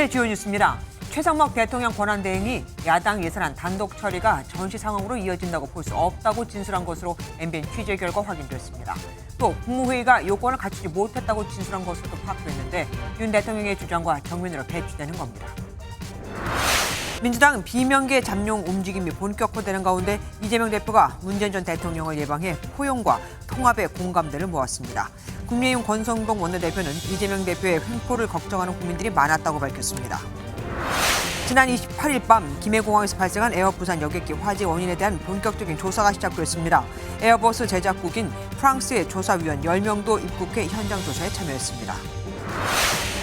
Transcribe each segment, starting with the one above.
오늘의 주요 뉴스입니다. 최상목 대통령 권한대행이 야당 예산안 단독 처리가 전시 상황으로 이어진다고 볼 수 없다고 진술한 것으로 MBN 취재 결과 확인됐습니다. 또 국무회의가 요건을 갖추지 못했다고 진술한 것으로도 파악됐는데 윤 대통령의 주장과 정면으로 배치되는 겁니다. 민주당 비명계 잠룡 움직임이 본격화되는 가운데 이재명 대표가 문재인 전 대통령을 예방해 포용과 통합의 공감대를 모았습니다. 국민의힘 권성동 원내대표는 이재명 대표의 횡포를 걱정하는 국민들이 많았다고 밝혔습니다. 지난 28일 밤 김해공항에서 발생한 에어부산 여객기 화재 원인에 대한 본격적인 조사가 시작됐습니다. 에어버스 제작국인 프랑스의 조사위원 10명도 입국해 현장 조사에 참여했습니다.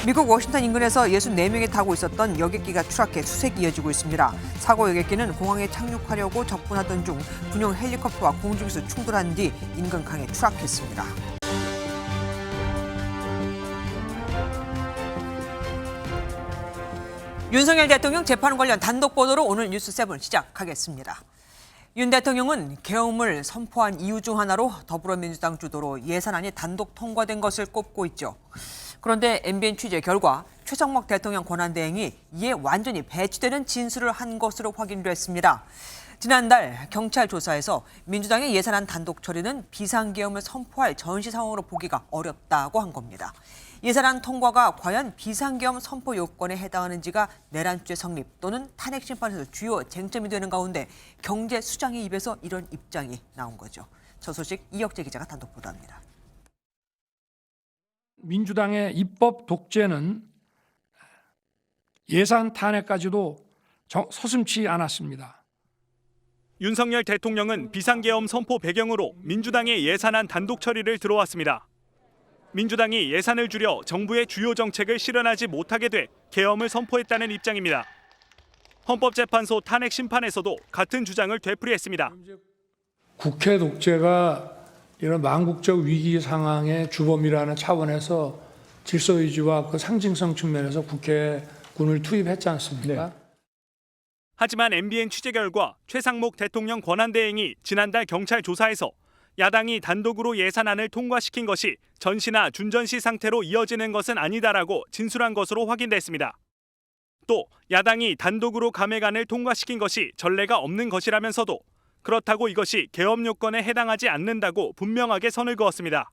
미국 워싱턴 인근에서 64명이 타고 있었던 여객기가 추락해 수색이 이어지고 있습니다. 사고 여객기는 공항에 착륙하려고 접근하던 중 군용 헬리콥터와 공중에서 충돌한 뒤 인근 강에 추락했습니다. 윤석열 대통령 재판 관련 단독 보도로 오늘 뉴스7 시작하겠습니다. 윤 대통령은 계엄을 선포한 이유 중 하나로 더불어민주당 주도로 예산안이 단독 통과된 것을 꼽고 있죠. 그런데 MBN 취재 결과 최상목 대통령 권한대행이 이에 완전히 배치되는 진술을 한 것으로 확인됐습니다. 지난달 경찰 조사에서 민주당의 예산안 단독 처리는 비상계엄을 선포할 전시 상황으로 보기가 어렵다고 한 겁니다. 예산안 통과가 과연 비상계엄 선포 요건에 해당하는지가 내란죄 성립 또는 탄핵 심판에서 주요 쟁점이 되는 가운데 경제 수장의 입에서 이런 입장이 나온 거죠. 저 소식 이혁재 기자가 단독 보도합니다. 민주당의 입법 독재는 예산 탄핵까지도 서슴지 않았습니다. 윤석열 대통령은 비상계엄 선포 배경으로 민주당의 예산안 단독 처리를 들어왔습니다. 민주당이 예산을 줄여 정부의 주요 정책을 실현하지 못하게 돼 계엄을 선포했다는 입장입니다. 헌법재판소 탄핵 심판에서도 같은 주장을 되풀이했습니다. 국회 독재가 이런 망국적 위기 상황의 주범이라는 차원에서 질서 유지와 그 상징성 측면에서 국회에 군을 투입했지 않습니까? 네. 하지만 MBN 취재 결과 최상목 대통령 권한대행이 지난달 경찰 조사에서 야당이 단독으로 예산안을 통과시킨 것이 전시나 준전시 상태로 이어지는 것은 아니다라고 진술한 것으로 확인됐습니다. 또 야당이 단독으로 감액안을 통과시킨 것이 전례가 없는 것이라면서도 그렇다고 이것이 계엄 요건에 해당하지 않는다고 분명하게 선을 그었습니다.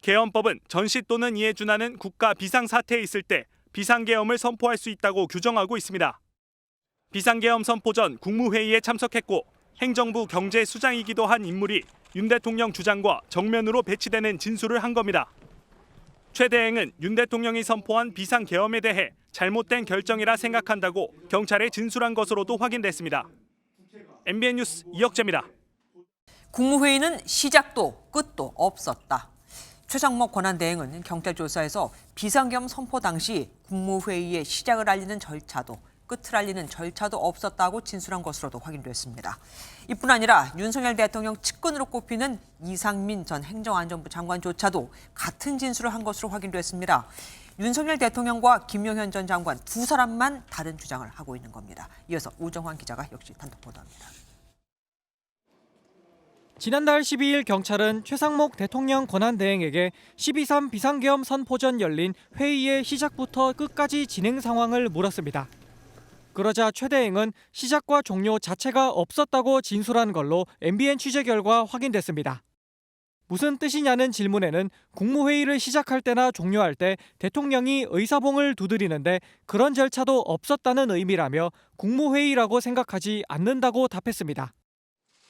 계엄법은 전시 또는 이에 준하는 국가 비상사태에 있을 때 비상계엄을 선포할 수 있다고 규정하고 있습니다. 비상계엄 선포 전 국무회의에 참석했고 행정부 경제수장이기도 한 인물이 윤 대통령 주장과 정면으로 배치되는 진술을 한 겁니다. 최 대행은 윤 대통령이 선포한 비상계엄에 대해 잘못된 결정이라 생각한다고 경찰에 진술한 것으로도 확인됐습니다. MBN 뉴스 이혁재입니다. 국무회의는 시작도 끝도 없었다. 최상목 권한대행은 경찰 조사에서 비상계엄 선포 당시 국무회의의 시작을 알리는 절차도 끝을 알리는 절차도 없었다고 진술한 것으로도 확인됐습니다. 이뿐 아니라 윤석열 대통령 측근으로 꼽히는 이상민 전 행정안전부 장관조차도 같은 진술을 한 것으로 확인됐습니다. 윤석열 대통령과 김용현 전 장관 두 사람만 다른 주장을 하고 있는 겁니다. 이어서 우정환 기자가 역시 단독 보도합니다. 지난달 12일 경찰은 최상목 대통령 권한대행에게 12.3 비상계엄 선포 전 열린 회의의 시작부터 끝까지 진행 상황을 물었습니다. 그러자 최 대행은 시작과 종료 자체가 없었다고 진술한 걸로 MBN 취재 결과 확인됐습니다. 무슨 뜻이냐는 질문에는 국무회의를 시작할 때나 종료할 때 대통령이 의사봉을 두드리는데 그런 절차도 없었다는 의미라며 국무회의라고 생각하지 않는다고 답했습니다.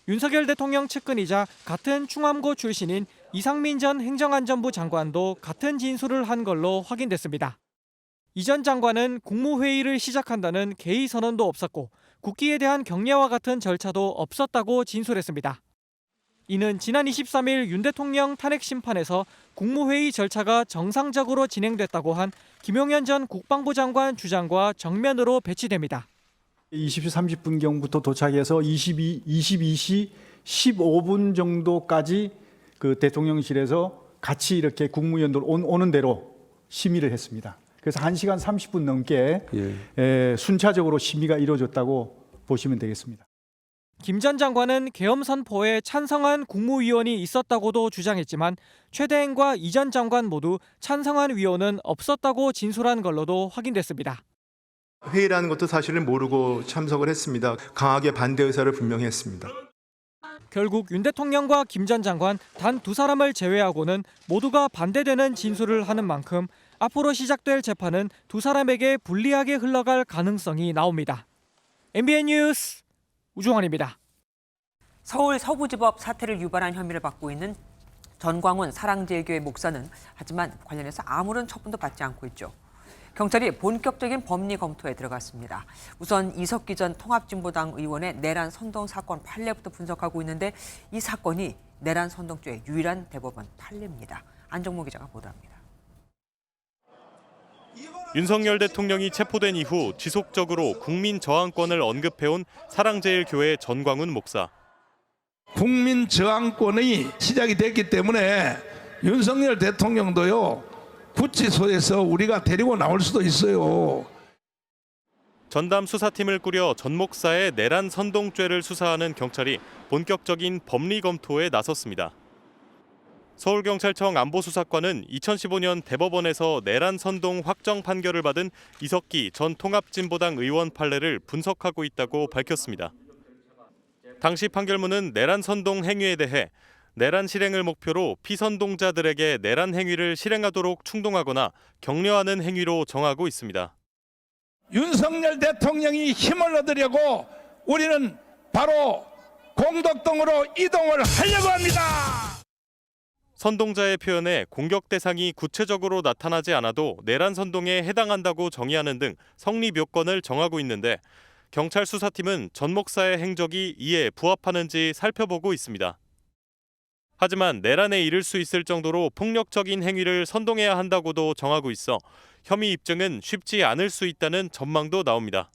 윤석열 대통령 측근이자 같은 충암고 출신인 이상민 전 행정안전부 장관도 같은 진술을 한 걸로 확인됐습니다. 이 전 장관은 국무회의를 시작한다는 개의 선언도 없었고 국기에 대한 경례와 같은 절차도 없었다고 진술했습니다. 이는 지난 23일 윤 대통령 탄핵 심판에서 국무회의 절차가 정상적으로 진행됐다고 한 김용현 전 국방부 장관 주장과 정면으로 배치됩니다. 20시 30분경부터 도착해서 22시 15분 정도까지 그 대통령실에서 같이 이렇게 국무위원들 오는 대로 심의를 했습니다. 그래서 1시간 30분 넘게 순차적으로 심의가 이루어졌다고 보시면 되겠습니다. 김 전 장관은 계엄 선포에 찬성한 국무위원이 있었다고도 주장했지만 최 대행과 이 전 장관 모두 찬성한 위원은 없었다고 진술한 걸로도 확인됐습니다. 회의라는 것도 사실은 모르고 참석을 했습니다. 강하게 반대 의사를 분명히 했습니다. 결국 윤 대통령과 김 전 장관 단 두 사람을 제외하고는 모두가 반대되는 진술을 하는 만큼 앞으로 시작될 재판은 두 사람에게 불리하게 흘러갈 가능성이 나옵니다. MBN 뉴스 우종환입니다. 서울 서부지법 사태를 유발한 혐의를 받고 있는 전광훈 사랑제일교회 목사는 하지만 관련해서 아무런 처분도 받지 않고 있죠. 경찰이 본격적인 법리 검토에 들어갔습니다. 우선 이석기 전 통합진보당 의원의 내란 선동 사건 판례부터 분석하고 있는데 이 사건이 내란 선동죄의 유일한 대법원 판례입니다. 안정모 기자가 보도합니다. 윤석열 대통령이 체포된 이후 지속적으로 국민 저항권을 언급해온 사랑제일교회 전광훈 목사. 국민 저항권이 시작이 됐기 때문에 윤석열 대통령도요. 구치소에서 우리가 데리고 나올 수도 있어요. 전담 수사팀을 꾸려 전 목사의 내란 선동죄를 수사하는 경찰이 본격적인 법리 검토에 나섰습니다. 서울경찰청 안보수사과는 2015년 대법원에서 내란 선동 확정 판결을 받은 이석기 전 통합진보당 의원 판례를 분석하고 있다고 밝혔습니다. 당시 판결문은 내란 선동 행위에 대해 내란 실행을 목표로 피선동자들에게 내란 행위를 실행하도록 충동하거나 격려하는 행위로 정하고 있습니다. 윤석열 대통령이 힘을 얻으려고 우리는 바로 공덕동으로 이동을 하려고 합니다. 선동자의 표현에 공격 대상이 구체적으로 나타나지 않아도 내란 선동에 해당한다고 정의하는 등 성립 요건을 정하고 있는데 경찰 수사팀은 전 목사의 행적이 이에 부합하는지 살펴보고 있습니다. 하지만 내란에 이를 수 있을 정도로 폭력적인 행위를 선동해야 한다고도 정하고 있어 혐의 입증은 쉽지 않을 수 있다는 전망도 나옵니다.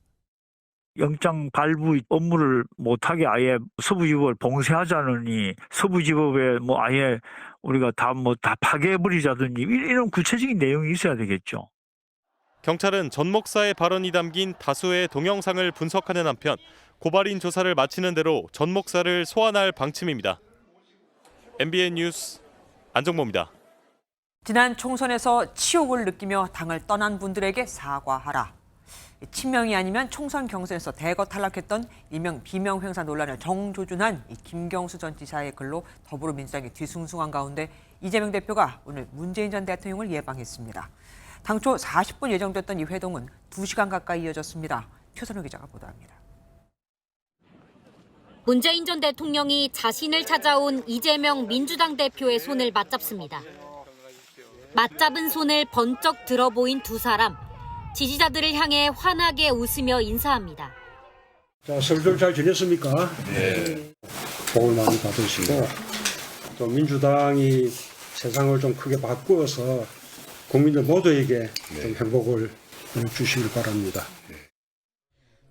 영장 발부 업무를 못하게 아예 서부지법을 봉쇄하자느니 서부지법에 아예 우리가 다 파괴해버리자든지 이런 구체적인 내용이 있어야 되겠죠. 경찰은 전 목사의 발언이 담긴 다수의 동영상을 분석하는 한편 고발인 조사를 마치는 대로 전 목사를 소환할 방침입니다. MBN 뉴스 안정모입니다. 지난 총선에서 치욕을 느끼며 당을 떠난 분들에게 사과하라. 친명이 아니면 총선 경선에서 대거 탈락했던 일명 비명 행사 논란을 정조준한 김경수 전 지사의 글로 더불어민주당이 뒤숭숭한 가운데 이재명 대표가 오늘 문재인 전 대통령을 예방했습니다. 당초 40분 예정됐던 이 회동은 2시간 가까이 이어졌습니다. 최선우 기자가 보도합니다. 문재인 전 대통령이 자신을 찾아온 이재명 민주당 대표의 손을 맞잡습니다. 맞잡은 손을 번쩍 들어 보인 두 사람. 지지자들을 향해 환하게 웃으며 인사합니다. 자, 설들 잘 지냈습니까? 네. 복을 많이 받으시고 또 민주당이 세상을 좀 크게 바꾸어서 국민들 모두에게 좀 행복을 주시길 바랍니다.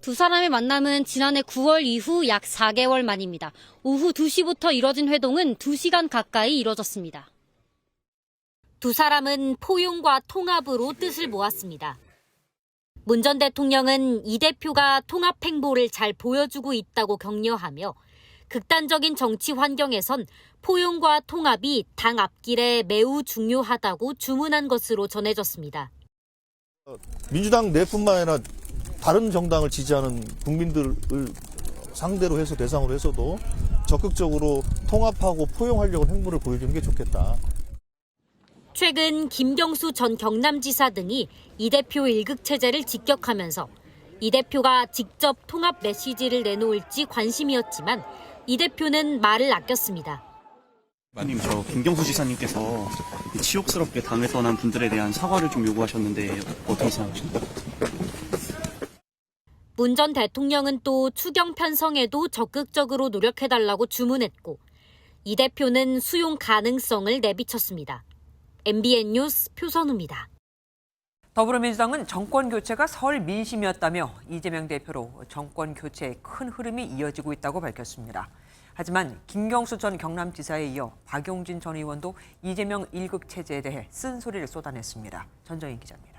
두 사람의 만남은 지난해 9월 이후 약 4개월 만입니다. 오후 2시부터 이뤄진 회동은 2시간 가까이 이뤄졌습니다. 두 사람은 포용과 통합으로 뜻을 모았습니다. 문 전 대통령은 이 대표가 통합 행보를 잘 보여주고 있다고 격려하며 극단적인 정치 환경에선 포용과 통합이 당 앞길에 매우 중요하다고 주문한 것으로 전해졌습니다. 민주당 내뿐만 아니라 다른 정당을 지지하는 국민들을 상대로 해서 대상으로 해서도 적극적으로 통합하고 포용하려고 행보를 보여주는 게 좋겠다. 최근 김경수 전 경남지사 등이 이 대표 일극 체제를 직격하면서 이 대표가 직접 통합 메시지를 내놓을지 관심이었지만 이 대표는 말을 아꼈습니다. 님, 저 김경수 지사님께서 치욕스럽게 당을 떠난 분들에 대한 사과를 좀 요구하셨는데 어떻게 생각하십니까? 문 전 대통령은 또 추경 편성에도 적극적으로 노력해달라고 주문했고 이 대표는 수용 가능성을 내비쳤습니다. MBN 뉴스 표선우입니다. 더불어민주당은 정권 교체가 설 민심이었다며 이재명 대표로 정권 교체의 큰 흐름이 이어지고 있다고 밝혔습니다. 하지만 김경수 전 경남지사에 이어 박용진 전 의원도 이재명 일극 체제에 대해 쓴소리를 쏟아냈습니다. 전정인 기자입니다.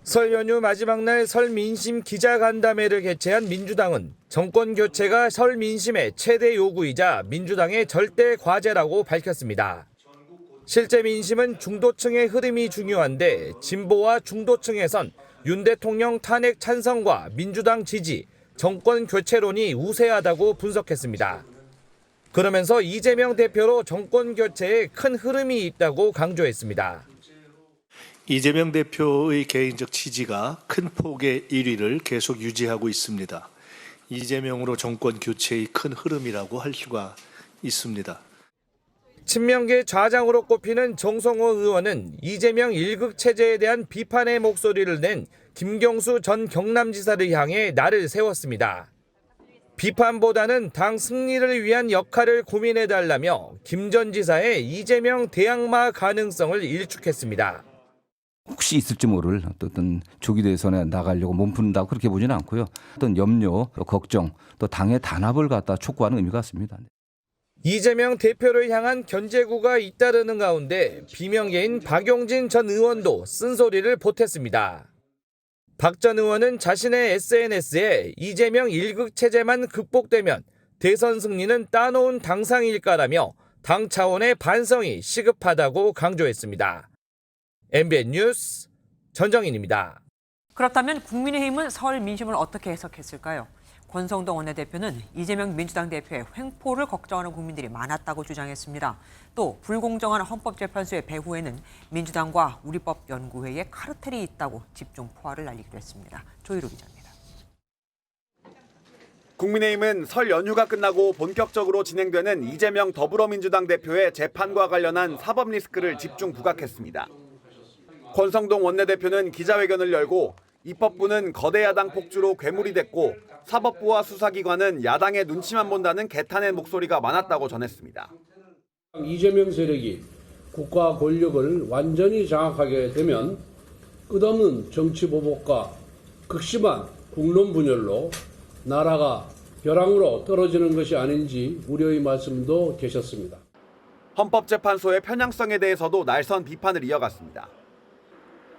설 연휴 마지막 날 설 민심 기자간담회를 개최한 민주당은 정권 교체가 설 민심의 최대 요구이자 민주당의 절대 과제라고 밝혔습니다. 실제 민심은 중도층의 흐름이 중요한데 진보와 중도층에선 윤 대통령 탄핵 찬성과 민주당 지지, 정권 교체론이 우세하다고 분석했습니다. 그러면서 이재명 대표로 정권 교체에 큰 흐름이 있다고 강조했습니다. 이재명 대표의 개인적 지지가 큰 폭의 1위를 계속 유지하고 있습니다. 이재명으로 정권 교체의 큰 흐름이라고 할 수가 있습니다. 친명계 좌장으로 꼽히는 정성호 의원은 이재명 1극 체제에 대한 비판의 목소리를 낸 김경수 전 경남지사를 향해 날을 세웠습니다. 비판보다는 당 승리를 위한 역할을 고민해달라며 김 전 지사의 이재명 대항마 가능성을 일축했습니다. 혹시 있을지 모를 어떤 조기 대선에 나가려고 몸푸는다고 그렇게 보지는 않고요. 어떤 염려, 걱정, 또 당의 단합을 갖다 촉구하는 의미가 있습니다. 이재명 대표를 향한 견제구가 잇따르는 가운데 비명계인 박용진 전 의원도 쓴소리를 보탰습니다. 박 전 의원은 자신의 SNS에 이재명 1극 체제만 극복되면 대선 승리는 따놓은 당상일까라며 당 차원의 반성이 시급하다고 강조했습니다. MBN 뉴스 전정인입니다. 그렇다면 국민의힘은 설 민심을 어떻게 해석했을까요? 권성동 원내대표는 이재명 민주당 대표의 횡포를 걱정하는 국민들이 많았다고 주장했습니다. 또 불공정한 헌법재판소의 배후에는 민주당과 우리법연구회의 카르텔이 있다고 집중 포화를 날리기도 했습니다. 조희루 기자입니다. 국민의힘은 설 연휴가 끝나고 본격적으로 진행되는 이재명 더불어민주당 대표의 재판과 관련한 사법 리스크를 집중 부각했습니다. 권성동 원내대표는 기자회견을 열고 입법부는 거대 야당 폭주로 괴물이 됐고 사법부와 수사기관은 야당의 눈치만 본다는 개탄의 목소리가 많았다고 전했습니다. 이재명 세력이 국가 권력을 완전히 장악하게 되면 끝없는 정치 보복과 극심한 국론 분열로 나라가 벼랑으로 떨어지는 것이 아닌지 우려의 말씀도 계셨습니다. 헌법재판소의 편향성에 대해서도 날선 비판을 이어갔습니다.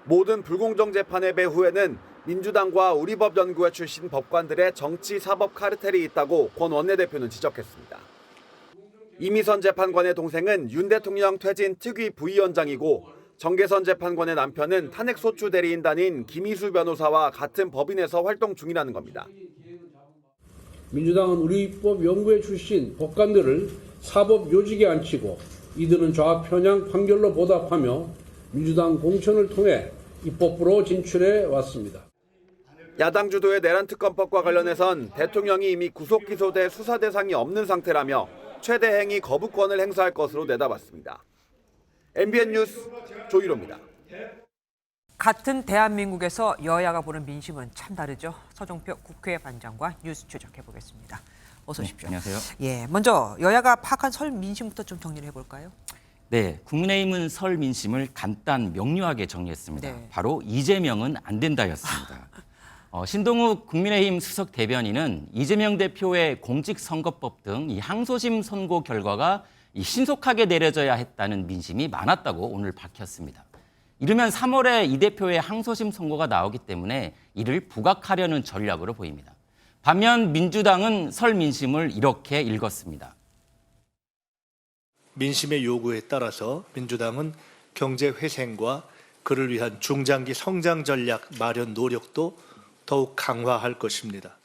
모든 불공정 재판의 배후에는 민주당과 우리법연구회 출신 법관들의 정치 사법 카르텔이 있다고 권 원내대표는 지적했습니다. 이미선 재판관의 동생은 윤 대통령 퇴진 특위 부위원장이고 정계선 재판관의 남편은 탄핵소추 대리인단인 김희수 변호사와 같은 법인에서 활동 중이라는 겁니다. 민주당은 우리법연구회 출신 법관들을 사법 요직에 앉히고 이들은 좌편향 판결로 보답하며 민주당 공천을 통해 입법부로 진출해 왔습니다. 야당 주도의 내란 특검법과 관련해선 대통령이 이미 구속 기소돼 수사 대상이 없는 상태라며 최대 행위 거부권을 행사할 것으로 내다봤습니다. MBN 뉴스 조희로입니다. 같은 대한민국에서 여야가 보는 민심은 참 다르죠. 서정표 국회 반장과 뉴스 추적해 보겠습니다. 어서 오십시오. 네, 안녕하세요. 예, 먼저 여야가 파악한 설 민심부터 좀 정리를 해볼까요? 네, 국민의힘은 설 민심을 간단 명료하게 정리했습니다. 네. 바로 이재명은 안 된다였습니다. 신동욱 국민의힘 수석 대변인은 이재명 대표의 공직선거법 등 이 항소심 선고 결과가 신속하게 내려져야 했다는 민심이 많았다고 오늘 밝혔습니다. 이르면 3월에 이 대표의 항소심 선고가 나오기 때문에 이를 부각하려는 전략으로 보입니다. 반면 민주당은 설 민심을 이렇게 읽었습니다. 민심의 요구에 따라서 민주당은 경제 회생과 그를 위한 중장기 성장 전략 마련 노력도 더욱 강화할 것입니다.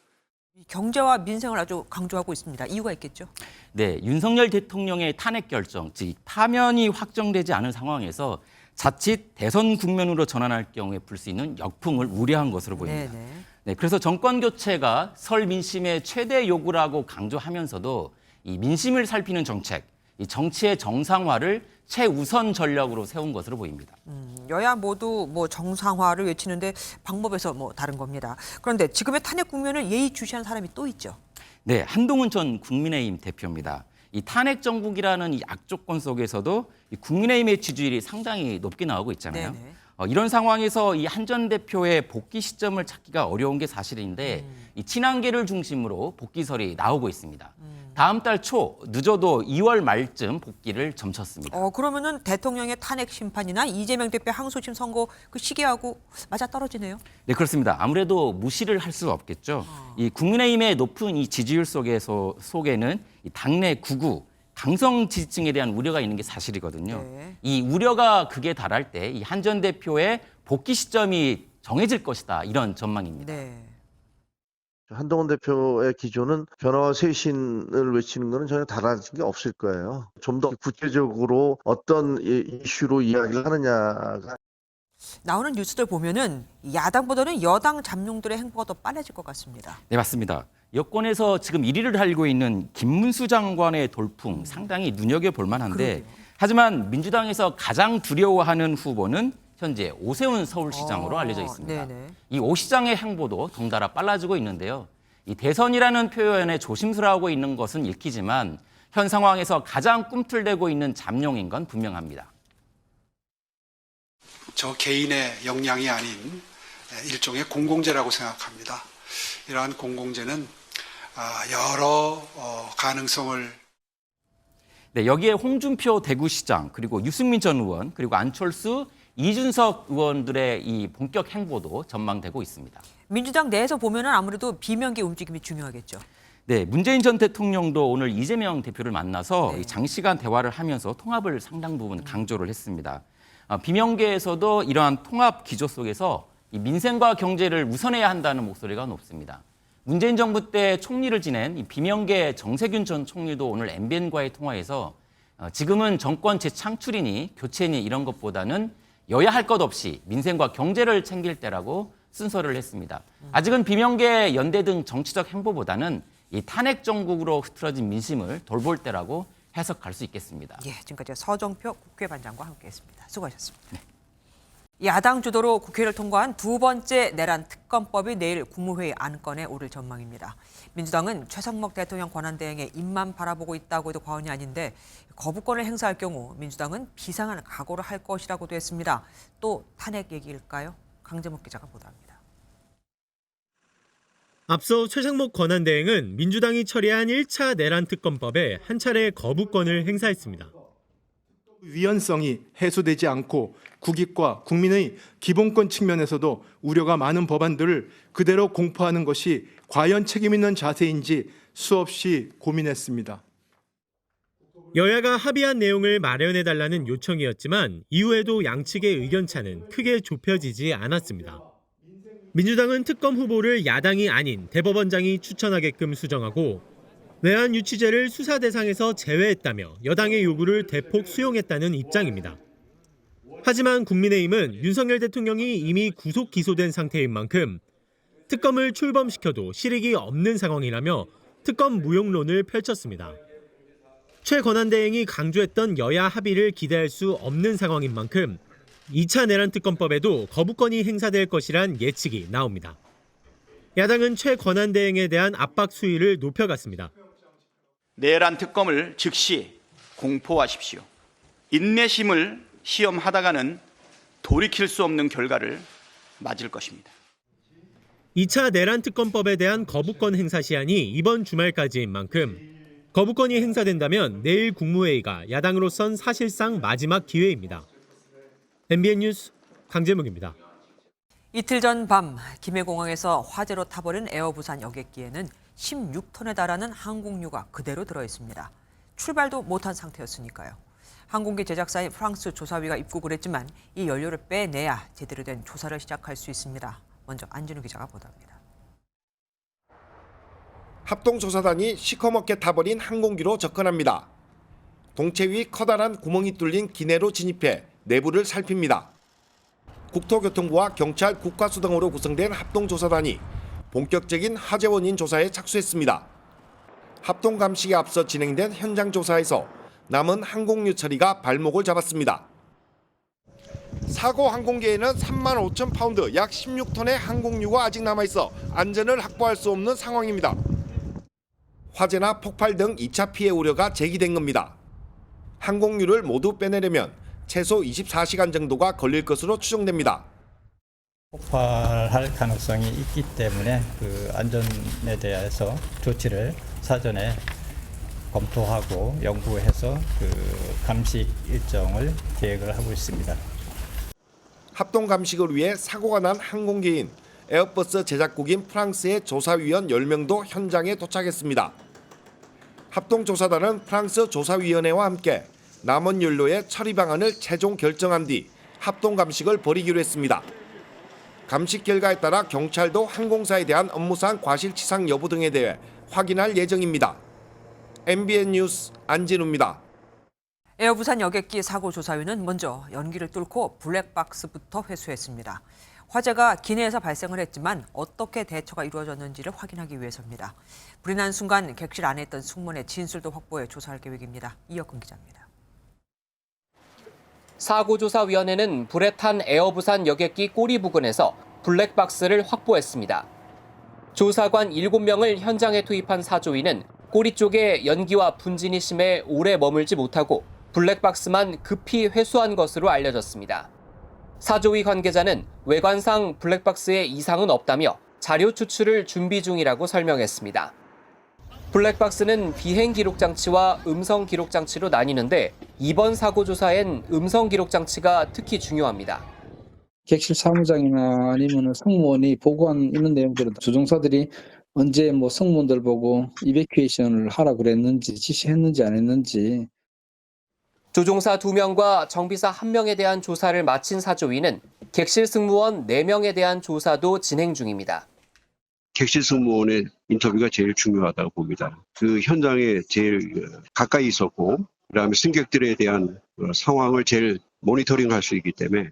경제와 민생을 아주 강조하고 있습니다. 이유가 있겠죠? 네, 윤석열 대통령의 탄핵 결정, 즉 타면이 확정되지 않은 상황에서 자칫 대선 국면으로 전환할 경우에 불 수 있는 역풍을 우려한 것으로 보입니다. 네, 그래서 정권 교체가 설 민심의 최대 요구라고 강조하면서도 이 민심을 살피는 정책, 이 정치의 정상화를 최우선 전략으로 세운 것으로 보입니다. 여야 모두 정상화를 외치는데 방법에서 다른 겁니다. 그런데 지금의 탄핵 국면을 예의주시한 사람이 또 있죠. 네, 한동훈 전 국민의힘 대표입니다. 이 탄핵 정국이라는 이 악조건 속에서도 이 국민의힘의 지지율이 상당히 높게 나오고 있잖아요. 이런 상황에서 이 한 전 대표의 복귀 시점을 찾기가 어려운 게 사실인데 이 친한계를 중심으로 복귀설이 나오고 있습니다. 다음 달 초 늦어도 2월 말쯤 복귀를 점쳤습니다. 그러면은 대통령의 탄핵 심판이나 이재명 대표 항소심 선고 그 시기하고 맞아 떨어지네요. 네, 그렇습니다. 아무래도 무시를 할 수 없겠죠. 이 국민의힘의 높은 이 지지율 속에는 이 당내 극우, 강성 지지층에 대한 우려가 있는 게 사실이거든요. 네. 이 우려가 극에 달할 때 이 한 전 대표의 복귀 시점이 정해질 것이다. 이런 전망입니다. 네. 한동훈 대표의 기조는 변화와 쇄신을 외치는 것은 전혀 달라진 게 없을 거예요. 좀 더 구체적으로 어떤 이슈로 이야기를 하느냐가 나오는 뉴스들 보면은 야당보다는 여당 잠룡들의 행보가 더 빨라질 것 같습니다. 네, 맞습니다. 여권에서 지금 1위를 달리고 있는 김문수 장관의 돌풍 상당히 눈여겨볼 만한데 하지만 민주당에서 가장 두려워하는 후보는 현재 오세훈 서울시장으로 알려져 있습니다. 네네. 이 오 시장의 행보도 덩달아 빨라지고 있는데요. 이 대선이라는 표현에 조심스러워하고 있는 것은 읽히지만 현 상황에서 가장 꿈틀대고 있는 잠룡인 건 분명합니다. 저 개인의 역량이 아닌 일종의 공공재라고 생각합니다. 이러한 공공재는 여러 가능성을 네, 여기에 홍준표 대구시장 그리고 유승민 전 의원 그리고 안철수 이준석 의원들의 이 본격 행보도 전망되고 있습니다. 민주당 내에서 보면은 아무래도 비명계 움직임이 중요하겠죠. 네, 문재인 전 대통령도 오늘 이재명 대표를 만나서 장시간 대화를 하면서 통합을 상당 부분 강조를 했습니다. 비명계에서도 이러한 통합 기조 속에서 이 민생과 경제를 우선해야 한다는 목소리가 높습니다. 문재인 정부 때 총리를 지낸 이 비명계 정세균 전 총리도 오늘 MBN과의 통화에서 지금은 정권 재창출이니 교체니 이런 것보다는 여야 할 것 없이 민생과 경제를 챙길 때라고 순서를 했습니다. 아직은 비명계 연대 등 정치적 행보보다는 이 탄핵 정국으로 흐트러진 민심을 돌볼 때라고 해석할 수 있겠습니다. 예, 지금까지 서정표 국회반장과 함께했습니다. 수고하셨습니다. 네. 야당 주도로 국회를 통과한 두 번째 내란 특검법이 내일 국무회의 안건에 오를 전망입니다. 민주당은 최상목 대통령 권한대행의 입만 바라보고 있다고 해도 과언이 아닌데 거부권을 행사할 경우 민주당은 비상한 각오를 할 것이라고도 했습니다. 또 탄핵 얘기일까요? 강재목 기자가 보도합니다. 앞서 최상목 권한대행은 민주당이 처리한 1차 내란 특검법에 한 차례 거부권을 행사했습니다. 위헌성이 해소되지 않고 국익과 국민의 기본권 측면에서도 우려가 많은 법안들을 그대로 공포하는 것이 과연 책임 있는 자세인지 수없이 고민했습니다. 여야가 합의한 내용을 마련해달라는 요청이었지만 이후에도 양측의 의견차는 크게 좁혀지지 않았습니다. 민주당은 특검 후보를 야당이 아닌 대법원장이 추천하게끔 수정하고 내란 유치죄를 수사 대상에서 제외했다며 여당의 요구를 대폭 수용했다는 입장입니다. 하지만 국민의힘은 윤석열 대통령이 이미 구속 기소된 상태인 만큼 특검을 출범시켜도 실익이 없는 상황이라며 특검 무용론을 펼쳤습니다. 최 권한대행이 강조했던 여야 합의를 기대할 수 없는 상황인 만큼 2차 내란 특검법에도 거부권이 행사될 것이란 예측이 나옵니다. 야당은 최 권한대행에 대한 압박 수위를 높여갔습니다. 내란 특검을 즉시 공포하십시오. 인내심을 시험하다가는 돌이킬 수 없는 결과를 맞을 것입니다. 2차 내란 특검법에 대한 거부권 행사 시한이 이번 주말까지인 만큼 거부권이 행사된다면 내일 국무회의가 야당으로선 사실상 마지막 기회입니다. MBN 뉴스 강재묵입니다. 이틀 전 밤 김해공항에서 화재로 타버린 에어부산 여객기에는 16톤에 달하는 항공유가 그대로 들어있습니다. 출발도 못한 상태였으니까요. 항공기 제작사인 프랑스 조사위가 입국을 했지만 이 연료를 빼내야 제대로 된 조사를 시작할 수 있습니다. 먼저 안진우 기자가 보도합니다. 합동조사단이 시커멓게 타버린 항공기로 접근합니다. 동체 위 커다란 구멍이 뚫린 기내로 진입해 내부를 살핍니다. 국토교통부와 경찰, 국과수 등으로 구성된 합동조사단이 본격적인 화재 원인 조사에 착수했습니다. 합동감식에 앞서 진행된 현장 조사에서 남은 항공유 처리가 발목을 잡았습니다. 사고 항공기에는 35,000파운드, 약 16톤의 항공유가 아직 남아있어 안전을 확보할 수 없는 상황입니다. 화재나 폭발 등 2차 피해 우려가 제기된 겁니다. 항공유를 모두 빼내려면 최소 24시간 정도가 걸릴 것으로 추정됩니다. 폭발할 가능성이 있기 때문에 그 안전에 대해서 조치를 사전에 검토하고 연구해서 그 감식 일정을 계획을 하고 있습니다. 합동 감식을 위해 사고가 난 항공기인 에어버스 제작국인 프랑스의 조사위원 10명도 현장에 도착했습니다. 합동조사단은 프랑스 조사위원회와 함께 남원 연료의 처리 방안을 최종 결정한 뒤 합동감식을 벌이기로 했습니다. 감식 결과에 따라 경찰도 항공사에 대한 업무상 과실치상 여부 등에 대해 확인할 예정입니다. MBN 뉴스 안진우입니다. 에어부산 여객기 사고 조사위는 먼저 연기를 뚫고 블랙박스부터 회수했습니다. 화재가 기내에서 발생을 했지만 어떻게 대처가 이루어졌는지를 확인하기 위해서입니다. 불이 난 순간 객실 안에 있던 승무원의 진술도 확보해 조사할 계획입니다. 이혁근 기자입니다. 사고조사위원회는 불에 탄 에어부산 여객기 꼬리 부근에서 블랙박스를 확보했습니다. 조사관 7명을 현장에 투입한 사조위는 꼬리 쪽에 연기와 분진이 심해 오래 머물지 못하고 블랙박스만 급히 회수한 것으로 알려졌습니다. 사조위 관계자는 외관상 블랙박스에 이상은 없다며 자료 추출을 준비 중이라고 설명했습니다. 블랙박스는 비행 기록 장치와 음성 기록 장치로 나뉘는데 이번 사고 조사엔 음성 기록 장치가 특히 중요합니다. 객실 사무장이나 아니면 승무원이 보고한 이런 내용들은 조종사들이 언제 승무원들 보고 이베큐에이션을 하라 그랬는지 지시했는지 안 했는지. 조종사 2명과 정비사 1명에 대한 조사를 마친 사조위는 객실 승무원 4명에 대한 조사도 진행 중입니다. 객실 승무원의 인터뷰가 제일 중요하다고 봅니다. 그 현장에 제일 가까이 있었고 그다음에 승객들에 대한 상황을 제일 모니터링할 수 있기 때문에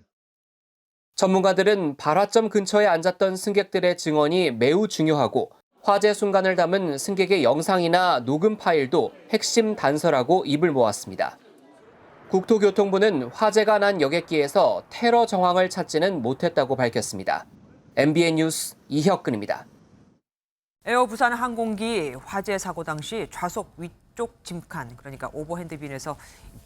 전문가들은 발화점 근처에 앉았던 승객들의 증언이 매우 중요하고 화재 순간을 담은 승객의 영상이나 녹음 파일도 핵심 단서라고 입을 모았습니다. 국토교통부는 화재가 난 여객기에서 테러 정황을 찾지는 못했다고 밝혔습니다. MBN 뉴스 이혁근입니다. 에어부산 항공기 화재 사고 당시 좌석 위쪽 짐칸, 그러니까 오버핸드빈에서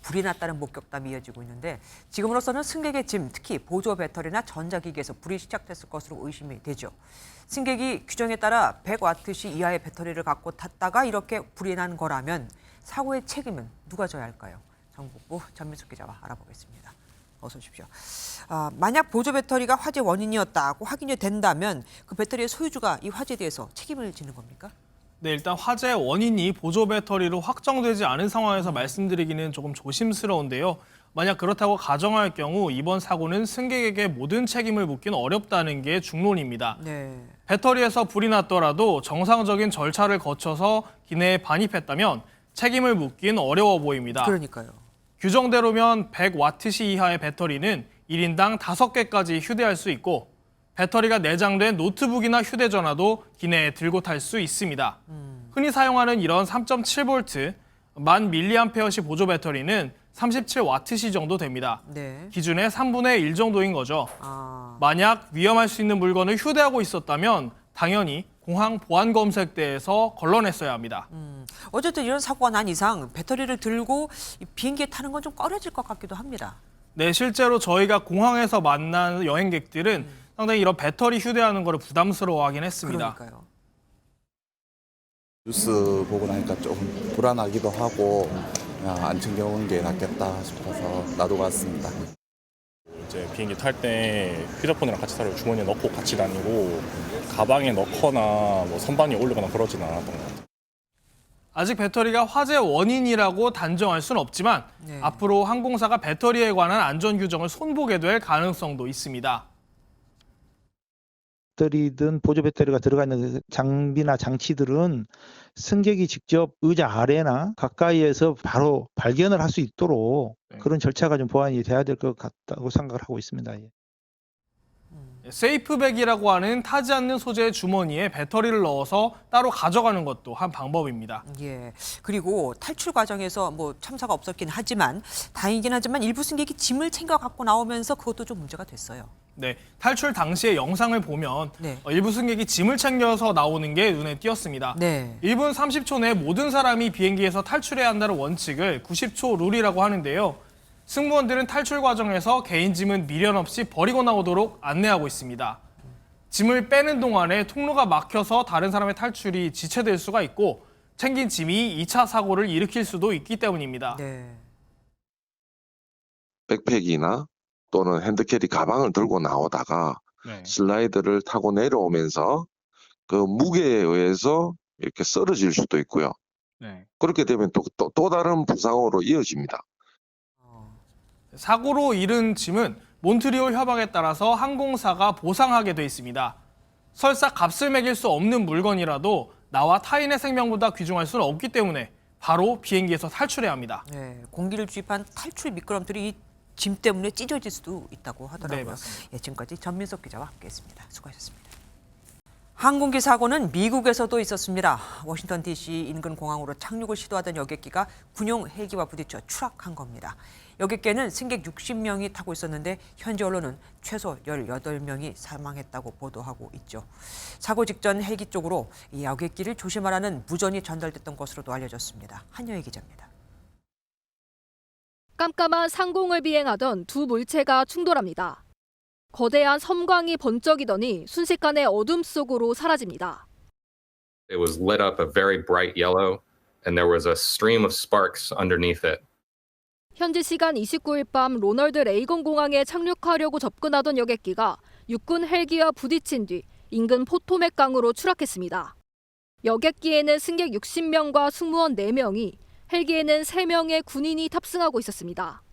불이 났다는 목격담이 이어지고 있는데 지금으로서는 승객의 짐, 특히 보조 배터리나 전자기기에서 불이 시작됐을 것으로 의심이 되죠. 승객이 규정에 따라 100와트시 이하의 배터리를 갖고 탔다가 이렇게 불이 난 거라면 사고의 책임은 누가 져야 할까요? 정보부 전민숙 기자와 알아보겠습니다. 어서 오십시오. 만약 보조 배터리가 화재 원인이었다고 확인이 된다면 그 배터리의 소유주가 이 화재에 대해서 책임을 지는 겁니까? 네, 일단 화재 원인이 보조 배터리로 확정되지 않은 상황에서 말씀드리기는 조금 조심스러운데요. 만약 그렇다고 가정할 경우 이번 사고는 승객에게 모든 책임을 묻기는 어렵다는 게 중론입니다. 네. 배터리에서 불이 났더라도 정상적인 절차를 거쳐서 기내에 반입했다면 책임을 묻기는 어려워 보입니다. 그러니까요. 규정대로면 100와트시 이하의 배터리는 1인당 5개까지 휴대할 수 있고 배터리가 내장된 노트북이나 휴대전화도 기내에 들고 탈 수 있습니다. 흔히 사용하는 이런 3.7V, 1000mAh시 보조 배터리는 37와트시 정도 됩니다. 네. 기준의 3분의 1 정도인 거죠. 만약 위험할 수 있는 물건을 휴대하고 있었다면 당연히 공항 보안검색대에서 걸러냈어야 합니다. 어쨌든 이런 사고가 난 이상 배터리를 들고 비행기에 타는 건 좀 꺼려질 것 같기도 합니다. 네, 실제로 저희가 공항에서 만난 여행객들은 상당히 이런 배터리 휴대하는 거를 부담스러워하긴 했습니다. 그러니까요. 뉴스 보고 나니까 좀 불안하기도 하고 그냥 안 챙겨오는 게 낫겠다 싶어서 놔둬봤습니다. 이제 비행기 탈 때 휴대폰이랑 같이 타려 주머니에 넣고 같이 다니고 가방에 넣거나 선반위에 올리거나 그러지는 않았던 것 같아요. 아직 배터리가 화재 원인이라고 단정할 수는 없지만 앞으로 항공사가 배터리에 관한 안전 규정을 손보게 될 가능성도 있습니다. 배터리든 보조 배터리가 들어가 있는 장비나 장치들은 승객이 직접 의자 아래나 가까이에서 바로 발견을 할 수 있도록 그런 절차가 좀 보완이 돼야 될 것 같다고 생각을 하고 있습니다. 세이프백이라고 하는 타지 않는 소재의 주머니에 배터리를 넣어서 따로 가져가는 것도 한 방법입니다. 예. 그리고 탈출 과정에서 참사가 없었긴 하지만 다행이긴 하지만 일부 승객이 짐을 챙겨 갖고 나오면서 그것도 좀 문제가 됐어요. 네, 탈출 당시의 영상을 보면 일부 승객이 짐을 챙겨서 나오는 게 눈에 띄었습니다. 네. 1분 30초 내에 모든 사람이 비행기에서 탈출해야 한다는 원칙을 90초 룰이라고 하는데요. 승무원들은 탈출 과정에서 개인 짐은 미련 없이 버리고 나오도록 안내하고 있습니다. 짐을 빼는 동안에 통로가 막혀서 다른 사람의 탈출이 지체될 수가 있고 챙긴 짐이 2차 사고를 일으킬 수도 있기 때문입니다. 네. 백팩이나 또는 핸드캐리 가방을 들고 나오다가 슬라이드를 타고 내려오면서 그 무게에 의해서 이렇게 쓰러질 수도 있고요. 그렇게 되면 또 다른 부상으로 이어집니다. 사고로 잃은 짐은 몬트리올 협약에 따라서 항공사가 보상하게 돼 있습니다. 설사 값을 매길 수 없는 물건이라도 나와 타인의 생명보다 귀중할 수는 없기 때문에 바로 비행기에서 탈출해야 합니다. 네, 공기를 주입한 탈출 미끄럼틀이 이 짐 때문에 찢어질 수도 있다고 하더라고요. 네, 맞습니다. 지금까지 전민석 기자와 함께했습니다. 수고하셨습니다. 항공기 사고는 미국에서도 있었습니다. 워싱턴 DC 인근 공항으로 착륙을 시도하던 여객기가 군용 헬기와 부딪혀 추락한 겁니다. 여객기에는 승객 60명이 타고 있었는데 현지 언론은 최소 18명이 사망했다고 보도하고 있죠. 사고 직전 헬기 쪽으로 이 여객기를 조심하라는 무전이 전달됐던 것으로도 알려졌습니다. 한여희 기자입니다. 깜깜한 상공을 비행하던 두 물체가 충돌합니다. 거대한 섬광이 번쩍이더니 순식간에 어둠 속으로 사라집니다. It was lit up a very bright yellow, and there was a stream of sparks underneath it. 현지 시간 29일 밤 로널드 레이건 공항에 착륙하려고 접근하던 여객기가 육군 헬기와 부딪힌 뒤 인근 포토맥 강으로 추락했습니다. 여객기에는 승객 60명과 승무원 4명이, 헬기에는 3명의 군인이 탑승하고 있었습니다.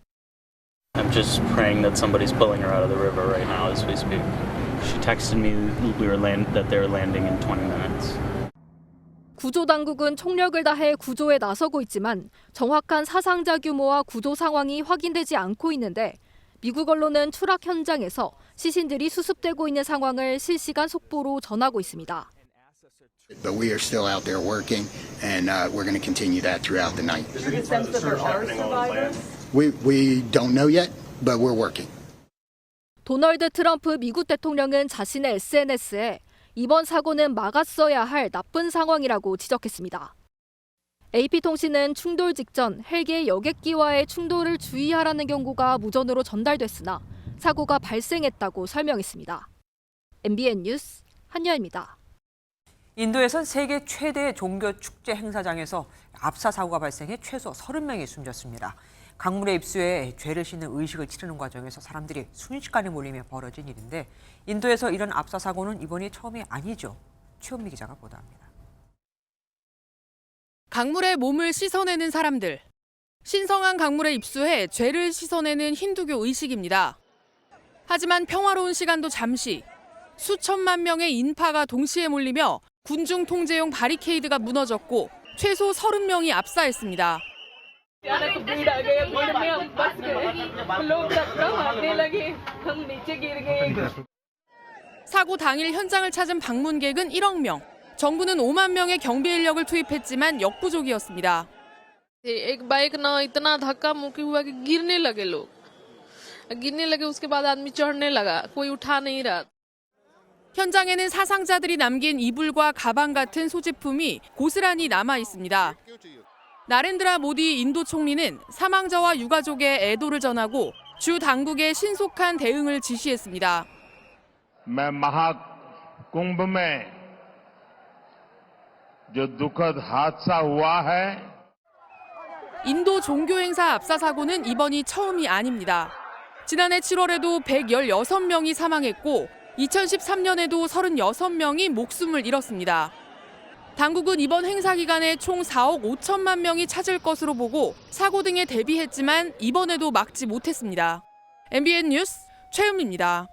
I'm just praying that somebody's pulling her out of the river right now as we speak. She texted me that they were landing in 20 minutes. 구조 당국은 총력을 다해 구조에 나서고 있지만 정확한 사상자 규모와 구조 상황이 확인되지 않고 있는데 미국 언론은 추락 현장에서 시신들이 수습되고 있는 상황을 실시간 속보로 전하고 있습니다. But we are still out there working, and we're going to continue that throughout the night. Is there a sense that there are survivors? We don't know yet, but we're working. 도널드 트럼프 미국 대통령은 자신의 SNS에 이번 사고는 막았어야 할 나쁜 상황이라고 지적했습니다. AP통신은 충돌 직전 헬기의 여객기와의 충돌을 주의하라는 경고가 무전으로 전달됐으나 사고가 발생했다고 설명했습니다. MBN 뉴스 한여입니다. 인도에선 세계 최대 종교 축제 행사장에서 압사 사고가 발생해 최소 30명이 숨졌습니다. 강물에 입수해 죄를 씻는 의식을 치르는 과정에서 사람들이 순식간에 몰리며 벌어진 일인데 인도에서 이런 압사 사고는 이번이 처음이 아니죠. 최은미 기자가 보도합니다. 강물에 몸을 씻어내는 사람들. 신성한 강물에 입수해 죄를 씻어내는 힌두교 의식입니다. 하지만 평화로운 시간도 잠시. 수천만 명의 인파가 동시에 몰리며 군중 통제용 바리케이드가 무너졌고 최소 30명이 압사했습니다. 사고 당일 현장을 찾은 방문객은 1억 명. 정부는 5만 명의 경비 인력을 투입했지만 역부족이었습니다. एक बाइक ना इतना धक्का मुक्की हुआ कि गिरने लगे लोग गिरने लगे उसके बाद आदमी चढ़ने लगा कोई उठा नहीं रहा. 현장에는 사상자들이 남긴 이불과 가방 같은 소지품이 고스란히 남아 있습니다. 나렌드라 모디 인도 총리는 사망자와 유가족의 애도를 전하고 주 당국의 신속한 대응을 지시했습니다. मैं महाकुंभ में जो दुखद हादसा हुआ है 인도 종교 행사 압사 사고는 이번이 처음이 아닙니다. 지난해 7월에도 116명이 사망했고 2013년에도 36명이 목숨을 잃었습니다. 당국은 이번 행사 기간에 총 4억 5천만 명이 찾을 것으로 보고 사고 등에 대비했지만 이번에도 막지 못했습니다. MBN 뉴스 최은미입니다.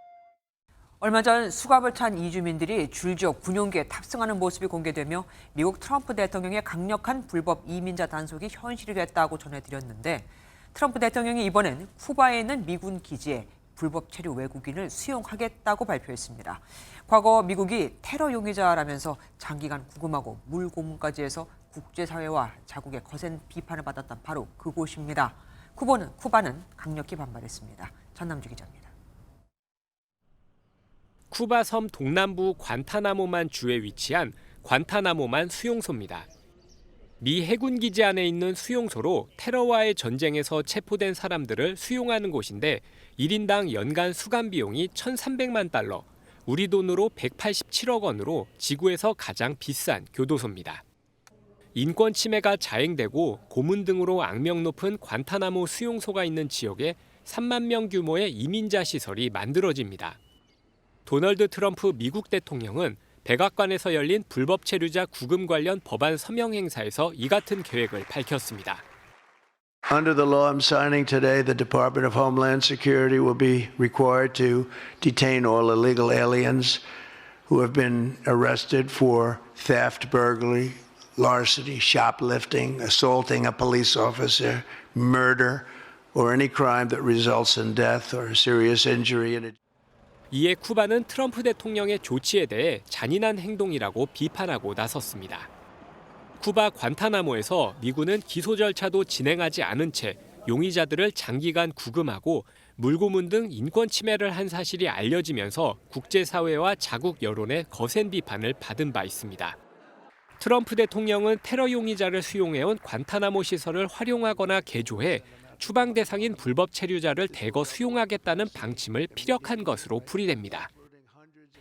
얼마 전 수갑을 찬 이주민들이 줄지어 군용기에 탑승하는 모습이 공개되며 미국 트럼프 대통령의 강력한 불법 이민자 단속이 현실이 됐다고 전해드렸는데 트럼프 대통령이 이번엔 쿠바에 있는 미군 기지에 불법 체류 외국인을 수용하겠다고 발표했습니다. 과거 미국이 테러 용의자라면서 장기간 구금하고 물고문까지 해서 국제사회와 자국의 거센 비판을 받았던 바로 그곳입니다. 쿠바는 강력히 반발했습니다. 전남주 기자입니다. 쿠바 섬 동남부 관타나모만 주에 위치한 관타나모만 수용소입니다. 미 해군 기지 안에 있는 수용소로 테러와의 전쟁에서 체포된 사람들을 수용하는 곳인데 1인당 연간 수감 비용이 1,300만 달러, 우리 돈으로 187억 원으로 지구에서 가장 비싼 교도소입니다. 인권 침해가 자행되고 고문 등으로 악명 높은 관타나모 수용소가 있는 지역에 3만 명 규모의 이민자 시설이 만들어집니다. 도널드 트럼프 미국 대통령은 백악관에서 열린 불법 체류자 구금 관련 법안 서명 행사에서 이 같은 계획을 밝혔습니다. Under the law I'm signing today, the Department of Homeland Security will be required to detain all illegal aliens who have been arrested for theft, burglary, larceny, shoplifting, assaulting a police officer, murder, or any crime that results in death or serious injury. 이에 쿠바는 트럼프 대통령의 조치에 대해 잔인한 행동이라고 비판하고 나섰습니다. 쿠바 관타나모에서 미군은 기소 절차도 진행하지 않은 채 용의자들을 장기간 구금하고 물고문 등 인권 침해를 한 사실이 알려지면서 국제사회와 자국 여론의 거센 비판을 받은 바 있습니다. 트럼프 대통령은 테러 용의자를 수용해온 관타나모 시설을 활용하거나 개조해 추방 대상인 불법 체류자를 대거 수용하겠다는 방침을 피력한 것으로 풀이됩니다.